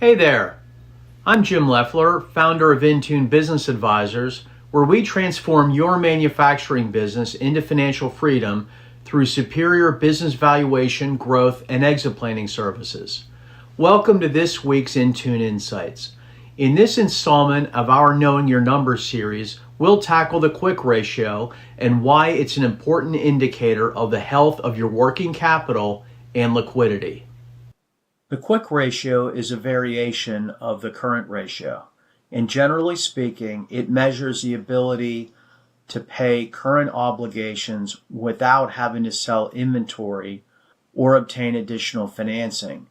Hey there, I'm Jim Loeffler, founder of Intune Business Advisors, where we transform your manufacturing business into financial freedom through superior business valuation, growth, and exit planning services. Welcome to this week's Intune Insights. In this installment of our Knowing Your Numbers series, we'll tackle the quick ratio and why it's an important indicator of the health of your working capital and liquidity. The quick ratio is a variation of the current ratio, and generally speaking, it measures the ability to pay current obligations without having to sell inventory or obtain additional financing.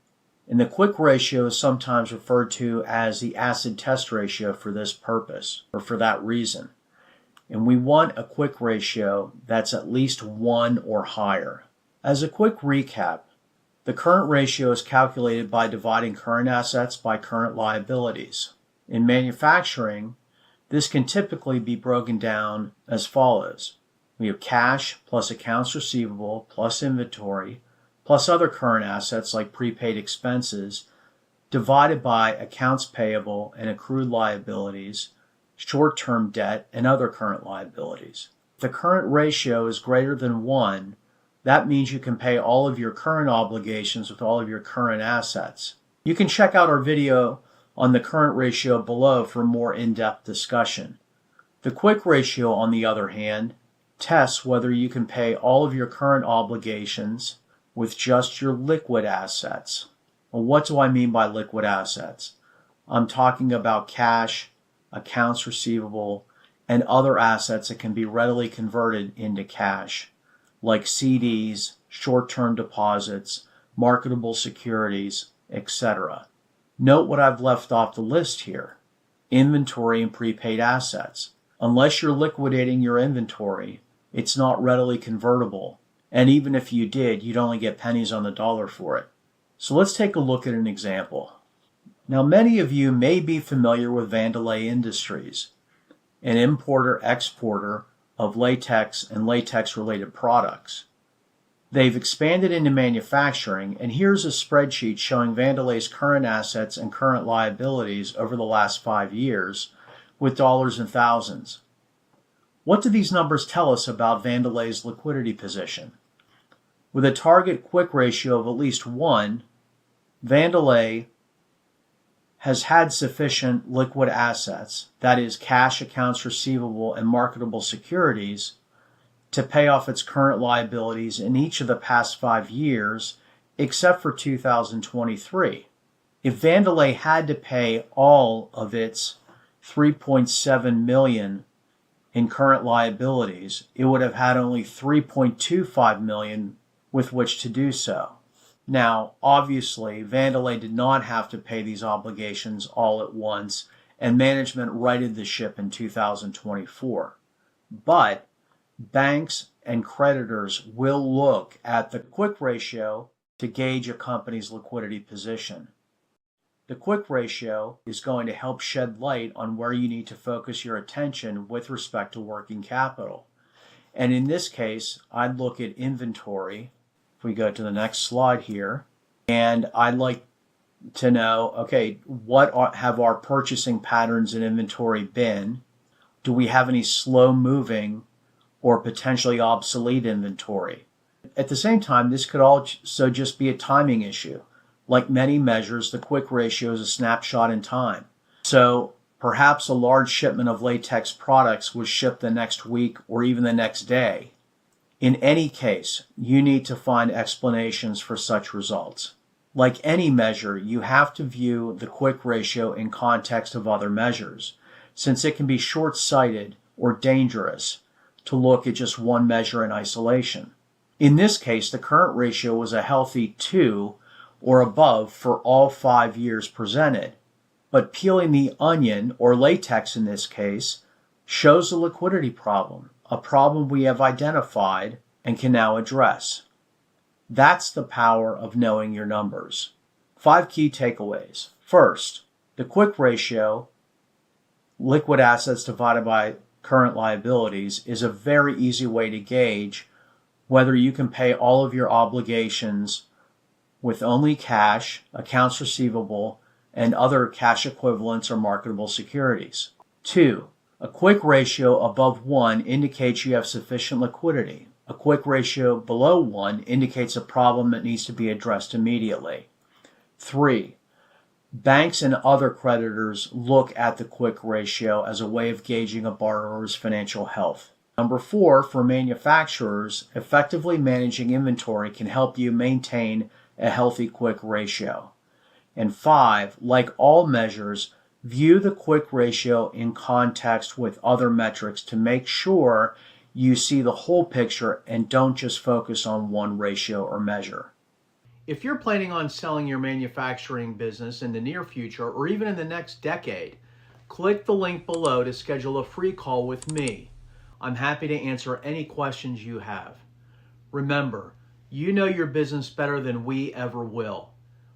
And the quick ratio is sometimes referred to as the acid test ratio for this purpose, or for that reason. And we want a quick ratio that's at least 1 or higher. As a quick recap, the current ratio is calculated by dividing current assets by current liabilities. In manufacturing, this can typically be broken down as follows. We have cash plus accounts receivable plus inventory plus other current assets like prepaid expenses divided by accounts payable and accrued liabilities, short-term debt, and other current liabilities. If the current ratio is greater than 1, that means you can pay all of your current obligations with all of your current assets. You can check out our video on the current ratio below for a more in-depth discussion. The quick ratio, on the other hand, tests whether you can pay all of your current obligations with just your liquid assets. Well, what do I mean by liquid assets? I'm talking about cash, accounts receivable, and other assets that can be readily converted into cash, like CDs, short-term deposits, marketable securities, etc. Note what I've left off the list here. Inventory and prepaid assets. Unless you're liquidating your inventory, it's not readily convertible. And even if you did, you'd only get pennies on the dollar for it. So let's take a look at an example. Now, many of you may be familiar with Vandelay Industries, an importer-exporter of latex and latex-related products. They've expanded into manufacturing, and here's a spreadsheet showing Vandelay's current assets and current liabilities over the last 5 years with dollars and thousands. What do these numbers tell us about Vandelay's liquidity position? With a target quick ratio of at least 1, Vandelay has had sufficient liquid assets, that is cash, accounts receivable, and marketable securities, to pay off its current liabilities in each of the past 5 years, except for 2023. If Vandelay had to pay all of its $3.7 million in current liabilities, it would have had only $3.25 million with which to do so. Now, obviously, Vandelay did not have to pay these obligations all at once, and management righted the ship in 2024. But banks and creditors will look at the quick ratio to gauge a company's liquidity position. The quick ratio is going to help shed light on where you need to focus your attention with respect to working capital. And in this case, I'd look at inventory. If we go to the next slide here, and I'd like to know, okay, have our purchasing patterns in inventory been? Do we have any slow-moving or potentially obsolete inventory? At the same time, this could also just be a timing issue. Like many measures, the quick ratio is a snapshot in time. So perhaps a large shipment of latex products was shipped the next week or even the next day. In any case, you need to find explanations for such results. Like any measure, you have to view the quick ratio in context of other measures, since it can be short-sighted or dangerous to look at just one measure in isolation. In this case, the current ratio was a healthy 2 or above for all 5 years presented. But peeling the onion, or latex in this case, shows a liquidity problem, a problem we have identified and can now address. That's the power of knowing your numbers. 5 key takeaways. First, the quick ratio, liquid assets divided by current liabilities, is a very easy way to gauge whether you can pay all of your obligations with only cash, accounts receivable, and other cash equivalents or marketable securities. 2. A quick ratio above 1 indicates you have sufficient liquidity. A quick ratio below 1 indicates a problem that needs to be addressed immediately. 3. Banks and other creditors look at the quick ratio as a way of gauging a borrower's financial health. Number 4, for manufacturers, effectively managing inventory can help you maintain a healthy quick ratio. And 5, like all measures, view the quick ratio in context with other metrics to make sure you see the whole picture and don't just focus on one ratio or measure. If you're planning on selling your manufacturing business in the near future or even in the next decade, click the link below to schedule a free call with me. I'm happy to answer any questions you have. Remember, you know your business better than we ever will.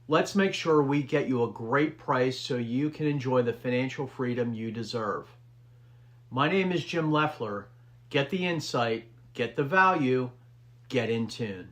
Let's make sure we get you a great price so you can enjoy the financial freedom you deserve. My name is Jim Loeffler. Get the insight, get the value, get in tune.